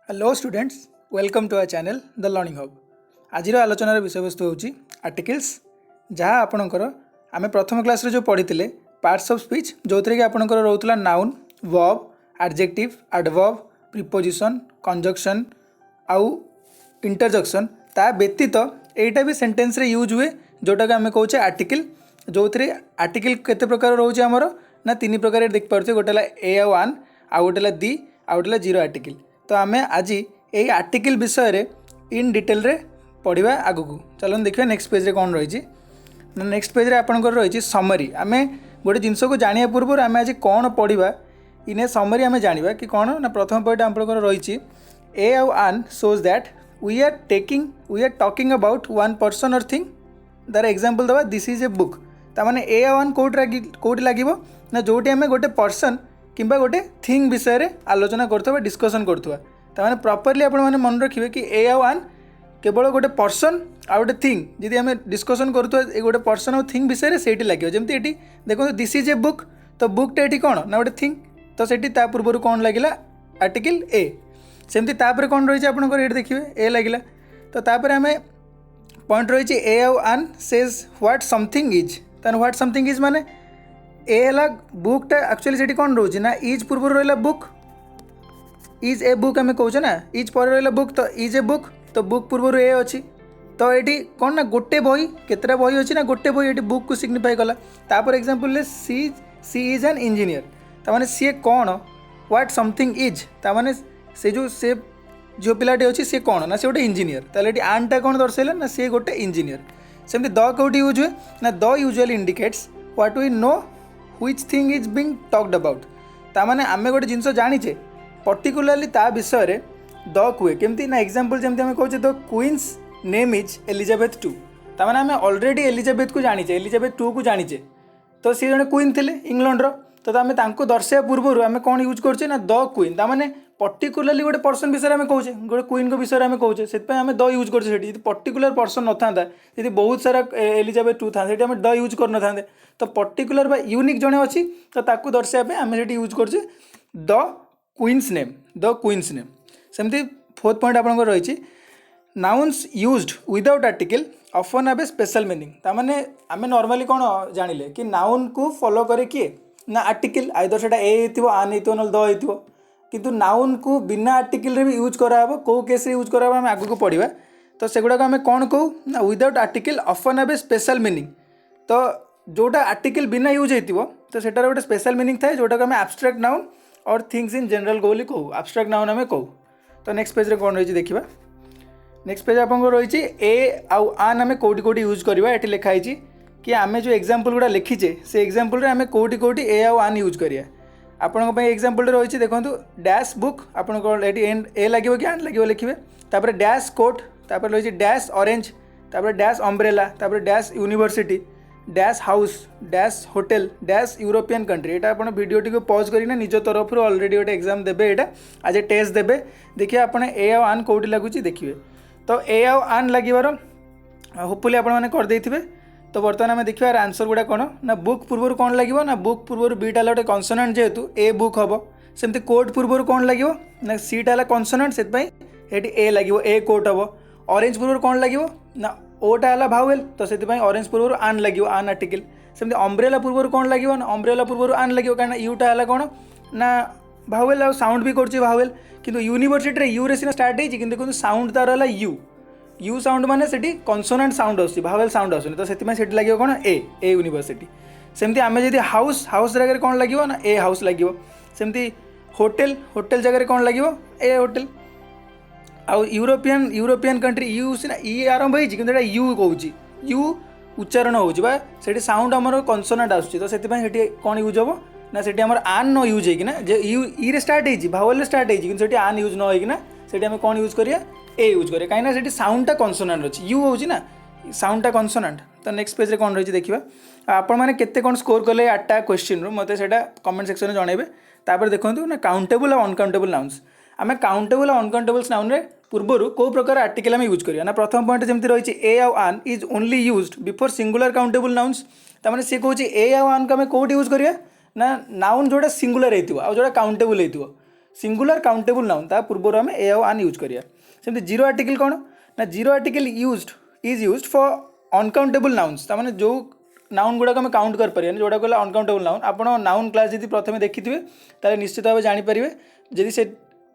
Hello students, welcome to our channel the learning hub. आज आलोचनार विषय वस्तु होची आर्टिकल्स, जहाँ आपणकर आम प्रथम क्लास जो पढ़ी पार्ट्स ऑफ स्पीच जो थे कि आपणकर रोला noun, verb, adjective, adverb, preposition, conjunction आउ इंटरजेक्शन। ता व्यतीत एटा भी सेंटेंस रे यूज हुए जोटा कि आम कहे आर्टिकल। जो थे आर्टिकल केते प्रकार रोचे आमर ना तीन प्रकार देख पारे। गोटे ए वन, आउ गोटे दी, आउ गोटे जीरो आर्टिकल। तो आम आज यही आर्टिकल विषय रे इन डिटेल रे पढ़ा आगु को। चलो देखिए नेक्स्ट पेज रे कौन रही। नेक्स्ट पेज रे आपंकर रही समरी। आम गोटे जिनस को जाना पूर्व आम आज कौन पढ़ा इन ए समरी आम जाना कि कौन ना प्रथम पॉइंट आपंकर रही ए आउ an shows that we are talking about one person or thing. तार एग्जांपल दबा दिस इज ए बुक। ताने ए आउ आन कौटी लगे ना जोटी आम गोटे पर्सन किंबा गोटे थिंग विषय रे आलोचना करथवा डिस्कशन करथवा। ताने प्रॉपर्ली आपण माने मन रखिबे कि ए आउ आन केवल गोटे पर्सन आ गोटे थिंग जदि आम डिस्कशन करूँ ए गोटे पर्सन और थिंग विषय से लगे जमती ये देखो दिस इज ए बुक। तो बुकटा ये कौन ना गोटे थिंग। तो सेठी ता पूर्व कौन लगिला आर्टिकल ए। सेमती तापर कौन रही आपंकर ये देखिए ए लगिला। तो तापर आम पॉइंट रही ए आउ आन सेज व्हाट समथिंग इज। ताने व्हाट समथिंग इज माने ए है बुकटा एक्चुअली से कौन रोचे ना इज पूर्व रहा बुक। इज ए बुक आम कहे ना इज पर रहा बुक। तो इज ए बुक तो बुक पूर्व ए अच्छी। तो ये कौन ना गोटे बही केतटा बही अच्छी ना गोटे बही ये बुक को सिग्निफाई कला। तापर example she is an engineer. ताने सी कौन व्हाट समथिंग इज ताने से जो से जो पिलाटे अच्छी सी कौन ना से गोटे इंजीनियर। ताले ये आनटा कौन दर्शाइला ना सी गोटे इंजीनियर। सेमती द कौटी यूज हुए ना the usually indicates what we know which thing is being talked about. ताने आम गोटे जिनस जानीचे पर्टिकुलरली ता विषय रे द कुए केमती ना एग्जांपल जमती आम कहे the queen's name is Elizabeth two. ताने आम ऑलरेडी एलिजाबेथ को जानीचे एलिजाबेथ टू को जानीचे। तो सी जड़े क्वीन थे इंग्लैंड तो आम दर्शाया पूर्व आम कौन यूज करछे ना द क्वीन। ताने पर्टिकुलरली गोटे पर्सन विषय आम कहे गोटे क्वीन को विषय आम कहे से आम द यूज करछे। पर्टिकुलर पर्सन न था जी बहुत सारा एलिजाबेथ टू था आम द यूज कर न। तो पर्टिकुलर बा यूनिक जड़े अच्छी तो ताकू दर्शाया आम से यूज करछे the queen's name the queen's name. सेमती फोर्थ पॉइंट आप रही nouns used without article often have a special meaning. तामाने आम नॉर्मली कौन जानिले कि नाउन को फॉलो करे किए ना आर्टिकल आइदर से ए हो आन हो ना द हो। किंतु नाउन को बिना आर्टिकल रे भी यूज कराब कौ केस यूज कराब आम आगू को पढ़ा। तो सेगुड़ा आम कौन कहू ना without article often have a special meaning. तो जोटा आर्टिकल बिना यूज हो तो सेटार गोटे स्पेशल मीनिंग थाए जोटा आम एब्स्ट्रैक्ट नाउन और थिंग्स इन जनरल बोली कहू एब्स्ट्रैक्ट नाउन आम कहू। तो नेक्स्ट पेज रे कौन रही देखा। नेक्स्ट पेज आपको रही ए आउ आन आम कौटी कौटी यूज करवा। ये लिखाई कि आम जो एग्जांपल गुड़ा लिखीचे से एग्जांपल आम कौटी कौटी ए आउ आन यूज करिया। आपण एग्जांपल रही देखो डैश बुक आपको ए लगे कि आन लगे लिखे। तापर डैश कोट तापर रही डैश ऑरेंज तापर डैश अम्ब्रेला तापर dash university dash house dash hotel dash European country. यहाँ आप भिडियोटी को पॉज करना निज तरफ ऑलरेडी गोटे एग्जाम देवे यहाँ आज टेस्ट देवे देखिए आप ए आउ आन कौटी लगुच देखिए। तो ए आउ आन लगिबार होपफुली आपने करदे। तो बर्तमान आम देखिए आंसर गुड़ा कौन ना बुक पूर्व कौन लगे ना बुक पूर्व बीटा गोटे कनसोनाट जेहेतु ए बुक हम। सेमती कोट पूर्व कौन लगे ना सीटा कनसोनाट से ए लगे ए कोट हम। ऑरेंज पूर्व कौन लगे ना ओटा है भावेल तो से ऑरेंज पूर्व आन लगे आन आर्टिकल। सेमती अम्ब्रेला पूर्व कौन लगे ना अम्ब्रेला पूर्व आन लगे कहीं यूटा है कौन ना भावेल आ साउंड भी कर भावेल। किंतु यूनिवर्सिटी यू रे सीना स्टार्ट होती कि साउंड तार है यू साउंड माने सेठी कनसोनाट साउंड आसुची भावेल साउंड आसुनी। तो से लगे कौन ए यूनिवर्सिटी। सेमती आम जब हाउस हाउस जगह कौन लगे ना ए हाउस लगे। सेमती होटेल होटेल जगह कौन लगे ए होटेल। आउ यूरोपियन कंट्री यू सीना ई आरंभ होती कि यू कहूँ यू उच्चारण होगा साउंड आमर कनसोनाट आसूँ। तो से कौन यूज हम ना से आन न यूज होना जे यू ई रे स्टार्ट होती भावेल स्टार्ट होती कि आन यूज न होना से आम कौन यूज करिया ए यूज करें कहीं साउंडटा कनसोनाट अच्छी यू होची ना साउंडटा कनसोनाट। तो नेक्स्ट पेज रे कौन रही देखा आपण मैंने केते कौन स्कोर कले 8टा क्वेश्चन रु मत से कमेंट सेक्शन में जनइबे। तापर देखो ना काउंटेबल और अनकाउंटेबल नाउन्स आम काउंटेबल और अनकाउंटेबल्स नाउन रे पूर्वर कौ प्रकार आर्टिकल आम यूज करिया ना। प्रथम पॉइंट जमी रही ए आउ आन is only used before singular countable nouns. तार सी कहे ए आउ आन को आम कौट यूज करिया ना नाउन जोड़ा सिंगुलर होता जोड़ा काउंटेबल होता सिंगुलर काउंटेबल नाउन ता पूर्व आम ए आन यूज करिया सेमती जीरो आर्टिकल कौन ना zero article is used for uncountable nouns तामाने जो नाउन गुड़ाक आम काउंट कर पारे जोड़ा कहला अनकाउंटेबल नाउन आपण नाउन क्लास जब प्रथम देखी थे ताले निश्चित भाव जानीपारे जदि से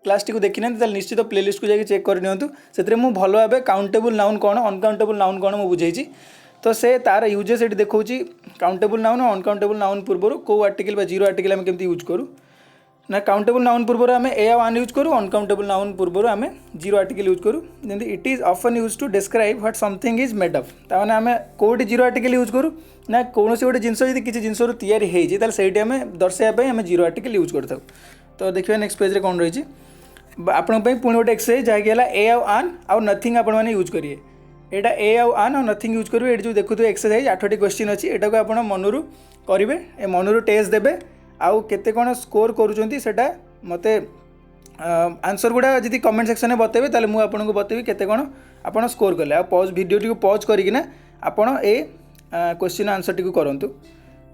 क्लास टी देखी ना निश्चित प्लेलिस्ट को जाकि चेक कर नियंतु से मुझे भल भाव काउंटेबल नाउन कौन अनकाउंटेबल नाउन कौन मुझे बुझे तो से तार यूजेस ये देखा काउंटेबल नाउन और अनकाउंटेबल नाउन पूर्व कौ आर्टिकल जीरो आर्टिकल आम केमती यूज करूँ ना काउंटेबल नाउन पूर्व आम ए आन यूज करूँ अनकाउंटेबल नाउन पूर्व आम जीरो आर्टिकल यूज करूँ जमी it is often use to describe what something is made of ताने आम कौटी जीरो आर्टिकल यूज करूँ ना कौन गोटे जिनस जब किसी जिनस या से दर्शाइवाई आम जीरो आर्टिकल यूज करता तो देखिए नेक्स्ट पेज कौन रही आपण पुणी गोटे एक्सरसाइज जहाँकि ए आन आउ नथिंग आपण मैंने यूज करिए एटा ए आन और नथिंग यूज करेंगे ये जो देखुए एक्सरसाइज 8टी क्वेश्चन अच्छी एटा को आप मनरू करेंगे ए मनरू टेस्ट देवे आउ केते कौन स्कोर करूँचा मते आंसर गुड़ा जी कमेंट सेक्शन में बतेबे ताले मुझे आपको बतेबी केते कौन आप स्कोर कले आ पॉज वीडियो टी पॉज करना आपण ए क्वेश्चन आंसर टी करंतु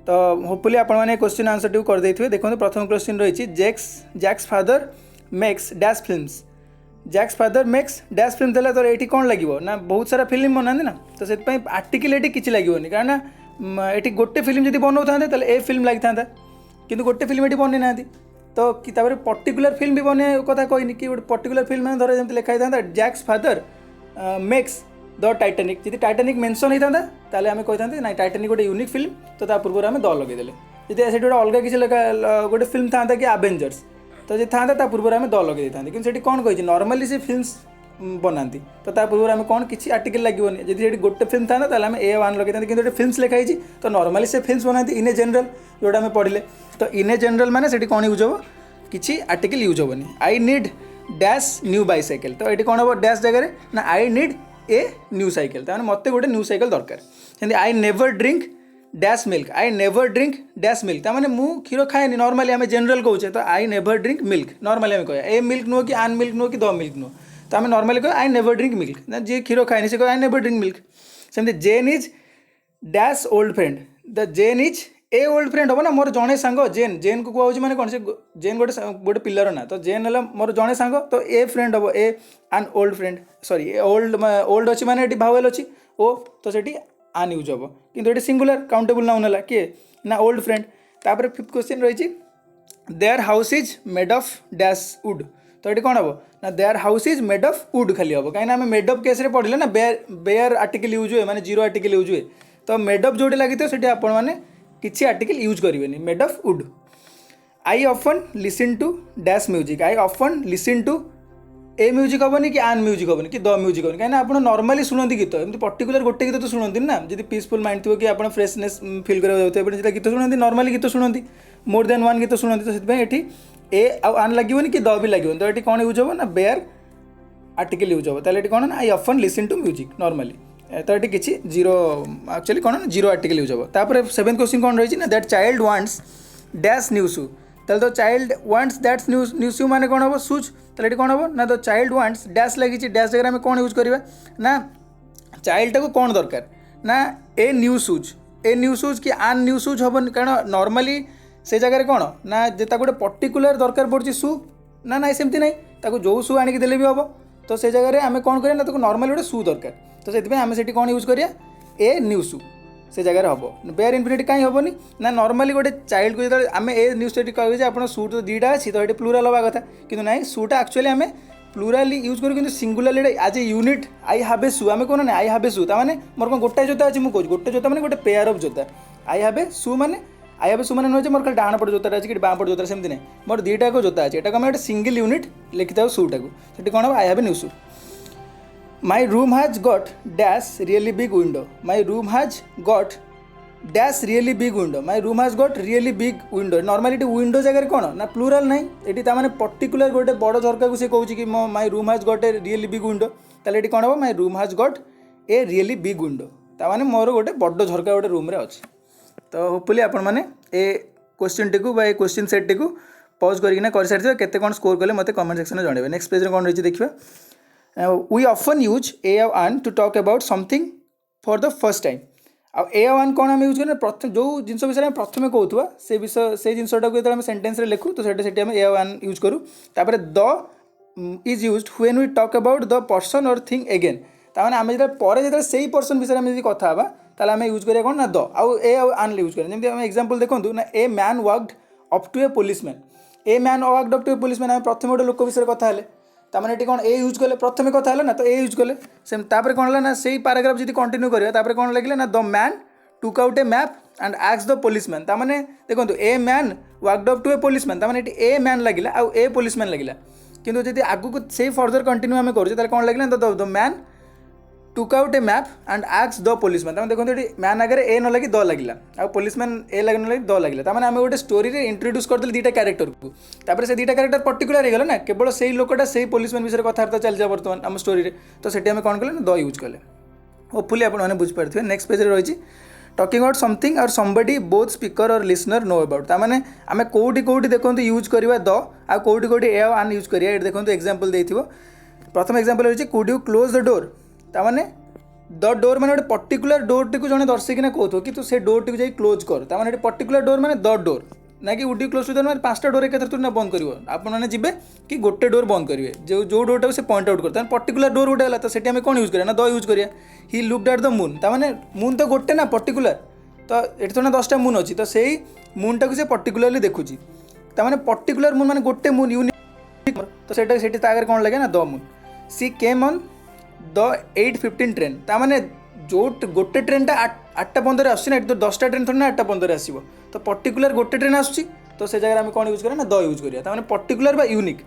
तो होपफुली आपण मैंने क्वेश्चन आंसर टी कर देथिबे देखो प्रथम क्वेश्चन रही Jack's father makes dash films Jack's father makes dash film देला तो ये कौन लगे ना बहुत सारा फिल्म बनाते ना तो से आर्टिकल ये किसी लगे कारण ये गोटे फिल्म जब बनाता ए फिल्म लगी था कि गोटे फिल्म ये बन ना तो कि पर्टिकुलर फिल्म भी बने कथा कहनी कि गोटे पर्टिकुलर फिल्म धर जब लिखाई था Jack's father makes the Titanic जी टाइटानिक मेंशन होता ताले आम कही ना टाइटानिक गोटे यूनिक फिल्म तो पूर्व आम द लगेदे जी से अलग किसी गोटे फिल्म था कि एवेंजर्स तो जी था पूर्व आम द लगे कि से कौन कही नॉर्मली से फिल्म्स बनाती तो पूर्व आम कौन किसी आर्टिकल लगे जी गोटे फिल्म था आम ए वन लगे कि गोटे फिल्म्स लिखाई तो नॉर्मली से फिल्म्स बनाती इन ए जनरल जोटा आम पढ़ले तो इन ए जनरल माने से कौन यूज हम किसी आर्टिकल यूज हेनी I need dash new bicycle तो ये कौन हम डैश जगह ना I need a new cycle तो मत गोटे न्यू साइकेल दरकार जमी I never drink dash milk I never drink dash milk ताने मु क्षीर खाएनी नॉर्मली आम जनरल कहे तो I never drink milk normally आम कह ए मिल्क नुह कि आन मिल्क नुह कि द मिल्क नुह तो आम नॉर्मली कह आई नेवर ड्रिंक मिल्क ना जी क्षीर खाएनी से कह आई नेवर ड्रिंक मिल्क सेमती Jane is dash old friend the Jane is a old friend हम ना मोर जड़े सांग जेन को कहूँ मैंने कौन से जेन गोटे गोटे पिलर ना तो जेन है मोर जड़े सांग तो ए फ्रेंड हम ए आन ओल्ड फ्रेंड सॉरी ओल्ड अच्छी मैंने ये भावेल अच्छी ओ तो से आन यूज हम कि ये सिंगुलर काउंटेबल नाउन है किए ना ओल्ड फ्रेंड तापर फिफ्थ क्वेश्चन रही their house is made of dash would तो ये कौन हम ना their house is made of would खाली हम कहीं आम मेड ऑफ केस पढ़ले ना बेयर आर्टिकल यूज हुए माने जीरो आर्टिकल यूज हुए तो मेड ऑफ जोटे लगी से आप किसी आर्टिकल यूज करेंगे made of wood I often listen to dash music I often listen to a music हेनी कि आन म्यूजिक हेनी कि द म्यूजिक हेनी कहीं आप नॉर्मली शुणती गीत एमती पर्टिकुलर गोटे गीत तो शुणती ना जी पीसफुल माइंड थी कि आप फ्रेशनेस फिल कर गीत शुणती नॉर्मली गीत शुणती मोर देन वन गीत शुणती तो ये ए आन लगे कि द भी लगे तो ये कौन यूज हम ना बेयर आर्टिकल यूज हम तो कौन ना I often listen to music normally तो ये किसी जीरो एक्चुअली कौन ना जीरो आर्टिकल यूज हम तापर 7th क्वेश्चन कौन रही ना that child wants dash new shoe तो child wants that's new shoe माने कौन हम शूज तो ये कौन हम ना तो चाइल्ड वांट्स डैश लगी डैश जगह आम कौन यूज करवा ना चाइल्ड को कौन दरकार ना ए न्यू शूज कि आन न्यू शूज हेनी कारण नॉर्मली से जगह कौन ना जे गोटे पर्टिकुलर दरकार पड़े शू ना ना सेमती ना जो शू आनिक देले भी हम तो से जगह आम कौन करें ना नॉर्मली गोटे शू दरकार तो से आम से कौन यूज करिया ए न्यू शू से जगह हम बेयर इनफिनिटी कहीं हेनी ना नॉर्मली गोटे चाइल्ड को जो आम ए न्यूज से कहे आप शू तो दुईटा अच्छी तो ये प्लूराल हवा कथा कि ना शूटा एक्चुअली आम प्लूराली यूज करूँ कि सिंगुलाली आज ए यूनिट आई हाव ए शू आम कौन ना आई हाव ए शू ताने मोर कौन गोटे जोता अच्छी मुझे गोटे जोता मैंने गोटे पेयर ऑफ जोता आई हाव ए शू मैंने आई हाव ए शू मैंने नुहे मोर खाली डाण पट जोता अच्छी कि बाँ पट जोता सेमती नहीं मोर दुईटा को जोता अच्छे एटा आम गोटे सिंगल यूनिट लिखी था शूटा को से कौन हम I have a new shoe my room has got dash really big window my room has got dash really big window my room has got really big window normally window जगह कौन ना plural ना ये मैंने particular गोटे बड़ झरका को सी कहूँ कि माई room has got a really big window ताले ये कौन हम माई room has got a really big window ताने मोर गोटे बड़ झरका गोटे रूम रे अच्छे तो होपफुली आपण मैंने ए क्वेश्चन टी को क्वेश्चन सेट टी पॉज कर सारी केते कौन स्कोर कले मत कमेंट सेक्शन में जनइबे नेक्स्ट पेज कौन रही देखिए we often use a an to talk about something for the first time A1 कौन आम यूज करें प्रथम जो जिन विषय प्रथम कहूँ से विषय से जिनटा को जो सेन्टेन्स लिखू तो से A1 यूज करूँ तापर the is used when we talk about the person or thing again ताने आम जो से पर्सन विषय में कथा ताले आम यूज करिया कौन ना द आउ ए आन यूज करें जमी आम एग्जांपल देखूँ ना a man worked up to a policeman a man worked up to a policeman आम प्रथम गोटे लोक विषय कथा ताने ये कौन ए यूज कले प्रथम कथा है ना तो ए यूज कले से कौन है ना से पैराग्राफ जी कंटिन्यू करा कौन लगे ना the man took out a map and asked the policeman ताने देखो a man worked up to a policeman ताने ए मैन लगे आउ ए पुलिसमैन लगे किंतु जब आगू से फर्दर कंटिन्यू आम करें कौन लगे ना the man took out a map and asked the policeman ताने देखो ये मैन आगे ए न लगी द लगे आ पुलिसमैन ए लगे न लगी द लगे ताने आम गोटे स्टोरी रे इंट्रोड्यूस करदे दुईटा क्यारेक्टर को तापर से दुईटा क्यारेक्टर पर्टिकुलर हो ना केवल से लोकटा से पुलिसमैन विषय कथबार्ता चलता बर्तमान आम स्टोरी तो से कौन कले द यूज कले होपफुली आपने बुझीपारे नेक्स्ट पेज रही टॉकिंग अबाउट समथिंग और समबडी बोथ स्पीकर और लिसनर नो अबाउट ताने आम कौटी कौटी देखो यूज करवा द आ कौटी कौटी ए आन यूज करिया ये देखो एग्जांपल देथिबो प्रथम एग्जांपल रही could you close the door ताने द डोर माने गोटे पर्टिकुलर डोर टी जड़े दर्शेकिना कहू कि तू से डोर टी जाई क्लोज कर ताने पर्टिकुलर डोर माने द डोर ना कि would you close to the door 5टा डोर एक ना बंद कर आपने जी कि गोटे डोर बंद करेंगे जो डोरटा से पॉइंट आउट करते पर्टिकुलर डोर गोटे है तो से कौन यूज करें ना द यूज करिया he looked at the moon ताने मून तो गोटे ना पर्टिकुलर तो ये तो ना 10टा मून अच्छी तो से मून टाक से पर्टिकुलरली देखुची ताने पर्टिकुलर मून माने गोटे मून यूनिक तो से आगे कौन लगे ना the moon she came on the 8:15 train ताने जो गोटे ट्रेनटा 8:15 आस ना तो 10टा ट्रेन थोड़ी ना 8:15 आसो तो पर्टिकुलर गोटे ट्रेन आसूँ तो से जगह आम कौन यूज करें ना द यूज करिया पर्टिकुलर बा यूनिक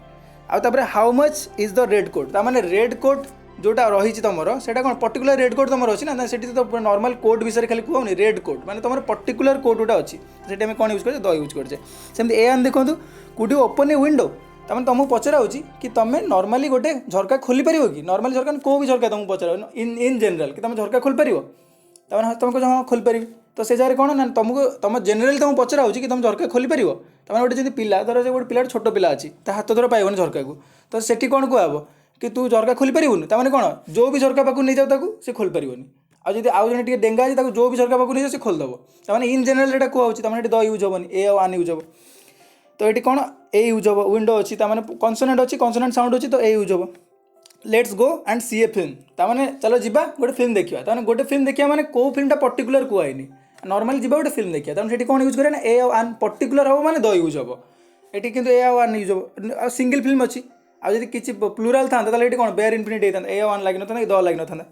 आउे how much is the red coat ताने रेड कोट जोटा रही तुम से कौन पर्टिकुलर रेड कोट तुम अच्छी ना से तो नॉर्मल कोट विषय खाली कहूनी रेड कोट माने तुम पर्टिकुलर कोट गोटा अच्छी से कौन यूज करे द यूज करे सेमती ए आन देखो could you open a window तमें तुमको पचरा कि तुम नॉर्मली गोटे झरका खोली पार कि नॉर्मली झरका को भी झरका तुमको पचरा इन जनरल कि तुम झरका खोल पार तुमको हाँ खोल पारि तो से जगह कौन ना तुमको तुम जेनेल तुमको पचरा कि तुम झरका खोली पार तुम गोटे जब पिला धर गोटे पिला छोट पिला अच्छी हाथ धर पाइबन झरका को तो सेठी कौन कहब कि तू झरका खोली पारूनी ताने कौन जो भी झरका पाक नहीं जाऊ से खोल पारनी आउ जब डेंगा अच्छी जो भी झरका पाक नहीं जाओ से खोलदेव ताने इन जनरल यहाँ कहूँ ताने द यूज हेनी ए आन यूज हे तो ये कौन ए यूज हे विंडो अच्छी ताने कन्सोनेंट अच्छी कन्सोनेंट साउंड अच्छी तो ए यूज हे let's go and see a film ताने चलो जी गोटे फिल्म देखा ताने गोटे फिल्म देखा मैंने कौ फिल्मटा पर्टिकुलर कहनी नॉर्मली जी गोटे फिल्म देखा ताने कौन यूज करे ना ए आन पर्टिकुलर हम मैंने द यूज हे ये कितु ए आन यूज हे सिंगल फिल्म अच्छी आदि किसी प्लूराल था ये कौन बेयर इनफिनिट होता ए आन लगी ना द लगी ना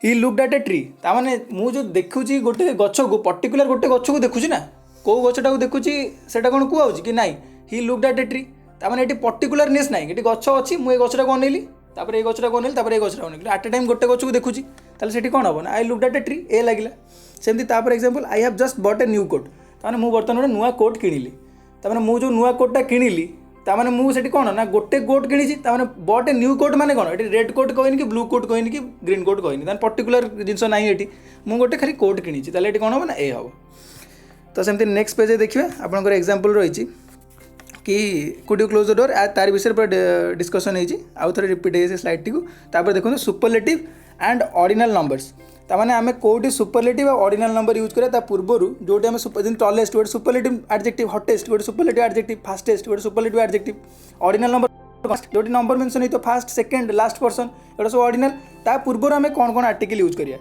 he looked at a tree ताने मुझे देखुची गोटे गछ को पर्टिकुलर गोटे गछ को देखुची ना कौ गछटा को देखुची से कौन कहूँ कि नाई he looked at a tree ताने ये पर्टिकुलरनेस ना ये गछ अच्छी मुझे गछटा को अनेली तापर ये गछटा को अनेली तापर ये गछटा अनेली एट ए टाइम गोटे गछ को देखुची ताले सेठी कौन हम ना I looked at a tree a लगे सेमती तापर example I have just bought a new coat ताने मुझे बर्तमान गोटे नुआ कोट किଣିली ताने मुझे नुआ कोटा किଣିली ताने मुझे कौन ना गोटे कोट किणी ताने बट ए न्यू कोट माने कौन ये रेड कोट कहनी कि ब्लू कोट कहनी कि ग्रीन कोट कहनी ताने पर्टिकुलर जिनस ना ये मुझे गोटे खाली कोट किणी ताले कौन हम ना ए हम तो सेमती नेक्स्ट पेज देखिए आपंकर एग्जांपल रही कि could you close the door तार विषय पूरा डिस्कसन होती आउ थे रिपीट है स्लाइड टी को देखो सुपरलेटिव एंड ऑर्डिनल नंबर्स ताने आम कौटी सुपरलेटिव और ऑर्डिनल नंबर यूज करा पूर्वर जो आम टॉलेस्ट गोटे सुपरलेटिव एडजेक्टिव हटेस्ट गोटे सुपरलेटिव एडजेक्टिव फास्टेस्ट गोटे सुपरलेटिव एडजेक्टिव ऑर्डिनल नंबर जो नंबर मेंशन हो फास्ट सेकंड लास्ट पर्सन एटा सब ऑर्डिनल ता पूर्वर आम कौन कौन आर्टिकल यूज करिया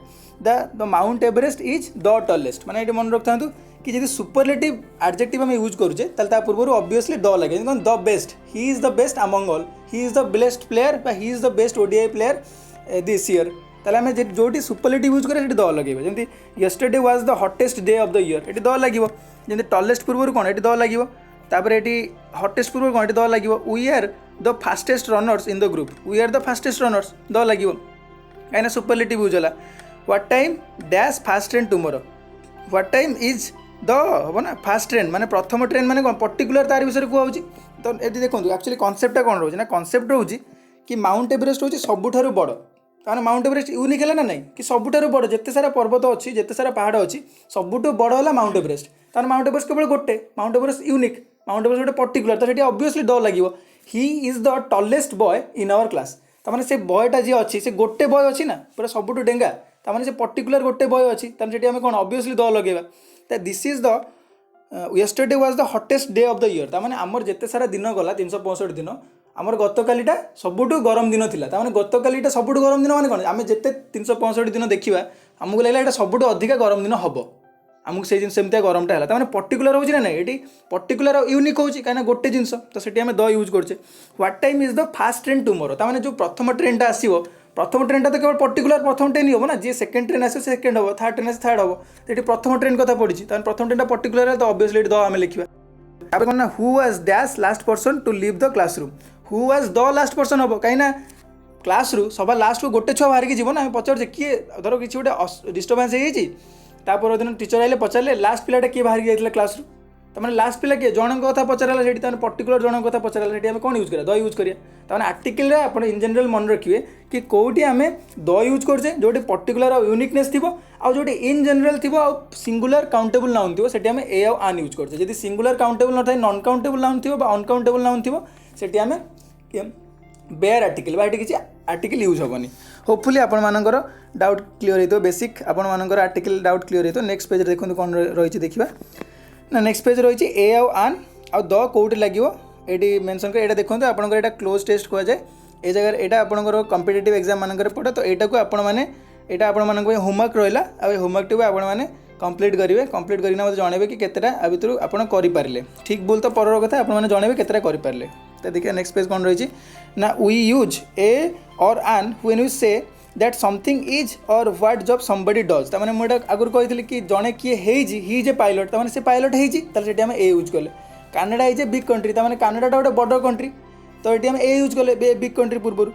the mount Everest is the tallest माने ये मन रखता कि जब सुपरलेटिव एडजेक्टिव आम यूज करुचे पूर्व ऑब्वियसली द लगे the best he is the best among all he is the best player he is the best ODI player this year ताले आम जो सुपरलेटिव यूज करें द लगे जमी yesterday was the hottest day of the year ये the लगे जमी tallest पूर्व कौन ये द लगे तापर ये हटेस्ट पूर्व कौन ये द लगे we are the fastest runners in the group we are the fastest runners the लगे कहीं सुपरलेटिव यूज है what time dash fast train tomorrow what time is the हम ना फास्ट ट्रेन माने प्रथम ट्रेन माने कौन पर्टिकुलर तार विषय कहूँ तो ये देखो एक्चुअली कनसेप्टा कौन रोचे ना कनसेप्ट रोचे कि माउंट एवरेस्ट हूँ सबुठ बड़ ताने माउंट एवरेस्ट यूनिक है ना नहीं कि सबुठ बड़ जिते सारा पर्वत अच्छी जिते सारा पहाड़ अच्छी सबुठ बड़ है माउंट एवरेस्ट ताने माउंट एवरेस्ट केवल गोटे Mount Everest unique Mount Everest गोटे पर्टिकुलर तो ये ऑब्वियसली द लगे he is the tallest boy in our class ताने से बॉयटा जी अच्छी से गोटे बॉय अच्छी ना पूरा सबुठ डेंगा तार से पर्टिकुलर गोटे बय अच्छी तार आम कौन ऑब्वियसली द लगेगा this is the yesterday was the hottest day of the year तार आमर जिते सारा दिन गला 365 दिन आमर गतकालीटा सबुठ गरम दिन थिला तार गतकालीटा सबुठ गरम दिन माने कौन आम जिते 365 दिन देखा आमको लगे यहाँ सबुठ अधिका गरम दिन हम आमको से सेमती गरमटा है तार पर्टिकुलर हो ना ये पर्टिकुलर यूनिक हो कहीं गोटे जिनस तो से आम द यूज करचे what time is the fast train tomorrow तार जो प्रथम ट्रेनटा आसो प्रथम ट्रेनटा तो केवल पर्टिकुलर प्रथम ट्रेन ही हम ना जी सेकेंड ट्रेन आसे सेकेंड हम थर्ड ट्रेन आसे थर्ड हम तो प्रथम ट्रेन कथा पड़ी प्रथम ट्रेनटा पर्टिकुलर है तो ऑब्वियसली द आम लिखा तापर कौन ना who was dash last person to leave the classroom who was the last person हम कहीं क्लास रू सभा लास्ट को गोटे छुआ बाहर जीवन आम पचारे किए धर कि गोटे डिस्टर्बान्स होपर दिन टीचर आइले पचारे लास्ट पिलाटा किए बाहर जाइए क्लास रू तार लास्ट पिला किए जन कथा पचारा से पर्टिकुलर जन कथा पचारा से कौन यूज करा द यूज करिया तार आर्टिकल आप इन जनरल मन रखिए कि कौटी आम द यूज करचे जो पर्टिकुलर यूनिकनेस थी आउ जो इन जनरल थी सिंगुलर काउंटेबल नाउन थी से ए आउ आन यूज करचे जब सिंगुलर काउंटेबल न था नॉन काउंटेबल नाउन थी अनकाउंटेबल नाउन थी से आम बेयर आर्टिकल किसी आर्टिकल यूज हेनी होपफुली आपर डाउट क्लीयर हो बेसिक आपर आर्टिकल डाउट क्लीयर हो नेक्स्ट पेज देखो कौन रही देखा ना नेक्स्ट पेज रही ए आउ आन आउ द कौटी लगे ये मेंशन कर ये देखो आपंकर यहाँ क्लोज टेस्ट कह जाए ये जगह यहाँ आपंकर कम्पिटिटिव एग्जाम मानक पड़े तो यहाँ को आपण मैंने यहाँ आपण होमवर्क रहा आ होमवर्क टी आपण मैंने कंप्लीट करेंगे कंप्लीट करना मतलब जनइबे कि केतेटा आ भितर आपड़ करें ठीक भूल तो पर कथा आपने जनइबे केतेटा करें तो देखिए नेक्स्ट पेज कौन रही ना वी यूज ए और आन when you say that something is और व्हाट जॉब समबडी डज तार मुझे आगुरी कही कि जड़े किए ही इज ए पायलट तार से पायलट होती आम ए यूज कले Canada is a big country तार कानाडाटा गोटे बड़ कंट्री तो ये आम ए यूज कले बिग कंट्री पूर्व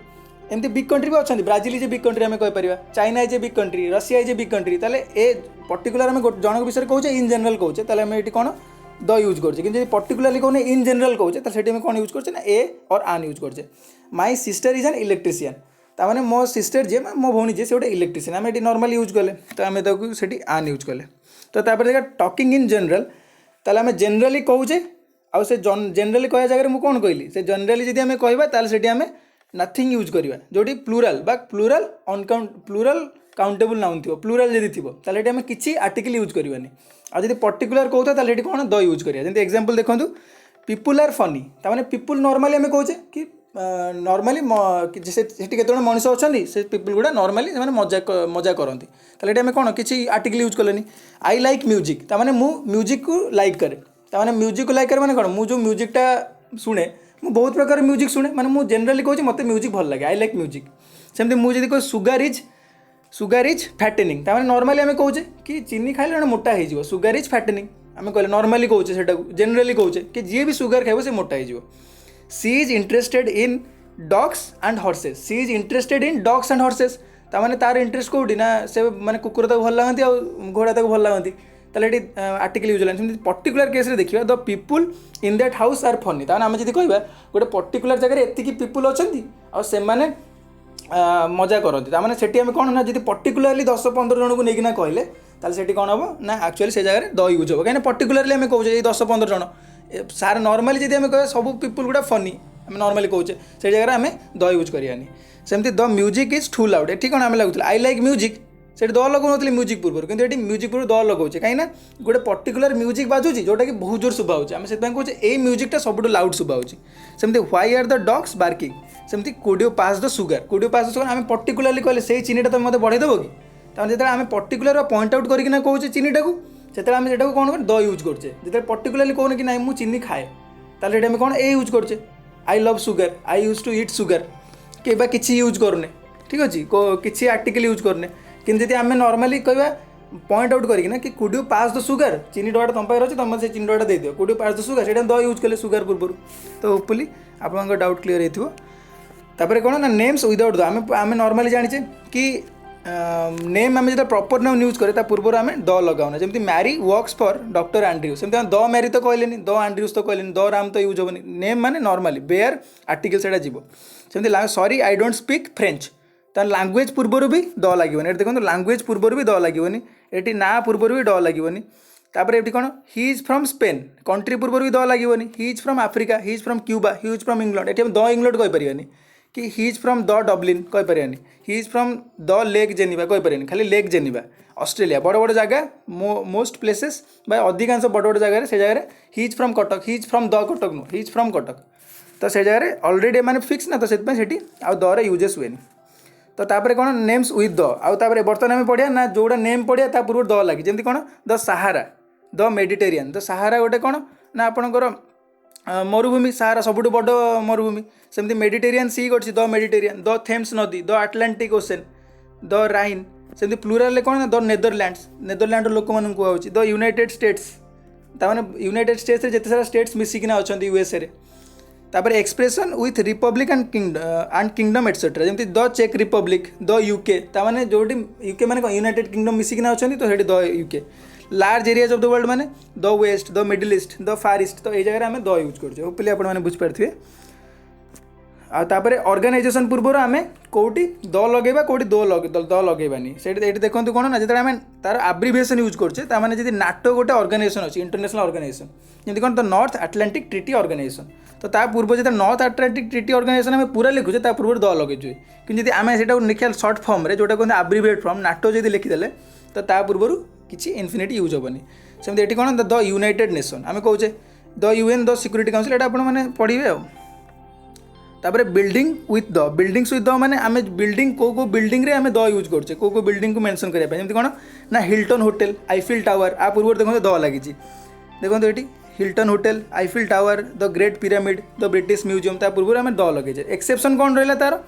एमती बिग कंट्री भी अच्छा Brazil is a big country आम कहीपर China is a big country Russia is a big country ताले ए पर्टिकुलर आम जन विषय कहे इन जनरल कहे आम ये कौन द यूज करछे कि पर्टिकुलरली कहने इन जनरल कहे तो से कौन यूज करछे ना ए और आन यूज करछे my sister is an electrician तार मो सिस्टर जी मो भौणी जी से गोटे इलेक्ट्रीशियन आम ये नॉर्मल यूज कले तो आम से आन यूज कले तो देखा टॉकिंग इन जनरल ताले आम जनरली कहूचे आउ से जनरली कह जगह मुझे कौन कहली से जनरली जब आम कहवा से आम नथिंग यूज करवा जो plural plural uncount plural countable noun थी प्लूराल जब थी ताले आम किसी आर्टिकल यूज करवानी आ जब पर्टिकुलर कहता है कौन द यूज करिया जैसे एग्जांपल देखो पीपुल आर फनी तार पीपुल नॉर्मली आम कहे कि नॉर्मली केत मनीष अच्छा से पीपुल गुड़ा नॉर्मली मजा करती ताले आम कौन किसी आर्टिकल यूज कलेनी आई लाइक म्यूजिक तार म्यूजिक को लाइक करे तार म्यूजिक को लाइक करे कौन मुझे म्यूजिकटा शुणे मुझे बहुत प्रकार म्यूजिक शुणे मैंने मुझे जनरली कहूँ मत म्यूजिक भल लगे आई लाइक म्यूजिक सेमती मुझे कह सुगार इज फैटेनिंग तार नॉर्मली आम कहे कि चीनी खाइले मोटा हो सुगार इज फैटेनिंग आम कहले नॉर्मली कहे से जनरली कहे कि जी भी सुगार खाइब से मोटा हो she is interested in dogs and horses she is interested in dogs and horses तार तार इंटरेस्ट कौटी ना से मैंने कुकुर तक भल लगती आ घोड़ा तक भल लगती ताले ये आर्टिकल यूज होगा पर्टिकुलर केस देखिए the people in that house are funny तार आम जब कह गोटे पर्टिकुलर जगह एतिकी पीपुल अच्छा से मजा करती तार से आम कौन ना जी पर्टिकुलरली 10-15 जन को लेकिन कहले से कौन हम ना एक्चुअली से जगह द यूज हो कहीं पर्टिकुलरली आम कहे 10-15 जन सार नॉर्मली जब आम कह सब पीपुल गुड़ा फनी आम नॉर्मली कहे से जगह आम द यूज करानी सेमती the music is too loud ये कौन आम लगुला आई लाइक म्यूजिक से द लगौन म्यूजिक पूर्व कि ये म्यूजिक पूर्व द लगाऊे कहीं गोटे पर्टिकुलर म्यूजिक बाजुची जोटा कि बहुत जोर शुभा होची आम से कहे ये म्यूजिकटा सब लाउड शुभा होची सेमती why are the dogs barking सेमती could you pass the sugar आम पर्टिकुलरली कहले से चीनीटा तुम मत बढ़े देव कि जो आम पर्टिकुलर पॉइंट आउट करना कहे चीनीटा को से आम से कौन कर द यूज करचे जो पर्टिकुलरली कहने कि ना मुझे चीनी खाए ताले आम कौन ए यूज करचे I love sugar I use to it sugar कि यूज करने ठीक अच्छे किसी आर्टिकल यूज करने कि आम नॉर्मली कहवा पॉइंट आउट करना कि could you pass the sugar चीनी डबाटा तुम पाखे अच्छे तुम से चीनी डबाटा दे दियो could you pass the sugar से द यूज कले सुगर पूर्व तो होपफुली आप डाउट क्लीयर हो तापर कौन ना नेम्स विदाउट द आम नॉर्मली जाने कि नेम आम जो प्रॉपर नेम यूज करे पूर्व आम द लगाऊना जमी मैरी वर्क्स फॉर डॉक्टर आंड्रियूज सेमती द मैरी तो कहले द आंड्रियूज तो कहले द राम तो यूज होनी नेम माने नॉर्मली बेयर आर्टिकल से जीव सेमती sorry I don't speak French तार लांगुएज पूर्वर भी द लगे देखो लांगुएज पूर्वर भी द लगे ये ना पूर्वर भी ड लगे तापर ये कौन he is from Spain country पूर्वर भी द लगे he is from Africa he is from Cuba he is from England ये द इंग्लैंड कहीपर कि he is from the Dublin कहि परियानी he is from the lake Geneva कहि परियानी खाली लेक जेनिवा ऑस्ट्रेलिया बड़ बड़ जगह मोस्ट प्लेसेस बा अधिकांश बड़ बड़ जगह से जगह हि इज फ्रॉम कटक हि इज फ्रॉम द कटक नु हि इज फ्रॉम कटक तो से जगह ऑलरेडी मैंने फिक्स ना तो से आउ द यूजेस हुए तो तापर कौन नेम्स विथ द आउे बर्तमान आम पढ़िया ना जोड़ा नेम पढ़िया ता पूर्व द लगे जमी कौन the Sahara the Mediterranean the Sahara गोटे कौन ना आपणकर मरुभूमि साहारा सबुठ बड़ मरुभूमि सेमती मेडिटेरियन सी अच्छी द मेडिटेरियन द थेम्स नदी the Atlantic ocean the Rhine सेमती प्लूराल कौन द नेदरलैंड लोक मान कहुच्छी द यूनाइटेड स्टेट्स ताने यूनाइटेड स्टेट्स जिते सारा स्टेट्स मिसिकिना अच्छा यूएसए रे तापर expression with republic and kingdom etcetera जमी द चेक रिपब्लिक द यूके ताने जो यूके मैंने यूनाइटेड किंगडम मिसिकिना अच्छा तो ये the UK large areas of the world मैंने the west the Middle East the Far East तो ये जगह आम द यूज कर होपफुली आपने बुझीपारे आपर ऑर्गेनाइजेशन पूर्व आम कौटी द लगेबा कौटी द लगेबानी से देखो कौन ना जो आम तार आब्रिविएशन यूज करछे जी नाटो गोटे ऑर्गेनाइजेशन अच्छी इंटरनेशनल ऑर्गेनाइजेशन जमी कौन the North Atlantic Treaty Organization तो ता पूर्व जो नॉर्थ आटलांटिक ट्रिटी ऑर्गेनाइजेशन आम पूरा लिखुचे ता पूर्व द लगे कि जब आम से लिखा सर्ट फॉर्म रे जोटा कहते आब्रिविएट फॉर्म नाटो जब लिखिदे तो ता पूर्व किसी इनफिनिटी यूज हेनी सेमती ये कौन द यूनाइटेड नेशन आम कहे the UN the security council ये आपने पढ़े तापर building with the buildings with the माने आम बिल्डिंग को बिल्डिंग रे आम द यूज करछे को बिल्डिंग को मेंशन करने जमी कौन ना हिल्टन होटेल आईफिल टावर आ पूर्व देखो द लगी देखो ये Hilton hotel Eiffel tower the great pyramid the British museum ता पूर्व आम द लगे एक्सेप्शन कौन रहा तार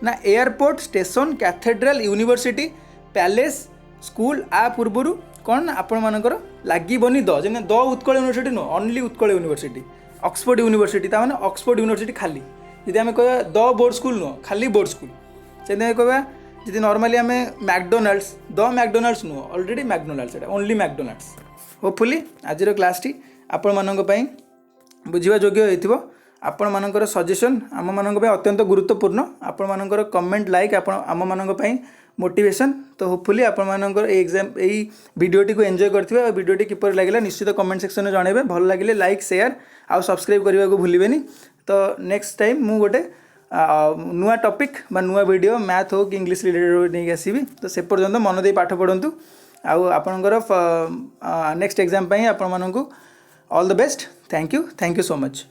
ना airport station cathedral university palace school आ पूर्व कौन आपण मानकर लगे द जमी द उत्कल यूनिवर्सिटी नुह only Utkal university Oxford university ताने ऑक्सफोर्ड यूनिवर्सिटी खाली जी आम कह द बोर्ड स्कूल नुह खाली बोर्ड स्कूल से कह जी नॉर्मली आम मैकडोनाल्ड्स द मैकडोनाल्ड्स नुह ऑलरेडी मैकडोनाल्ड्स एटा ओनली मैकडोनाल्ड्स होपफुली आज क्लासटी आपण मानक पई बुझिबा योग्य होइथिबो आपण मानकर सजेशन आम मानक पई अत्यंत गुरुत्वपूर्ण आपण मानकर कमेंट लाइक आपण आम मानक पई मोटिवेशन तो होपफुली आपण मानकर एग्जाम यही वीडियोटी को एंजॉय करथिबे और वीडियोटी किपर लागला निश्चित कमेंट सेक्शन में जणाइबे भल लागिले लाइक शेयर आ सब्सक्राइब करने को भूलिबेनी तो नेक्स्ट टाइम मु गोटे नुआ टॉपिक बा नुआ वीडियो मैथ हो कि इंग्लिश रिलेटेड नहीं आसीबी तो से पर्यंत मन दे पाठ पढ़ंतु आउ आपनकर नेक्स्ट एग्जाम पई आपण मानकु all the best thank you so much.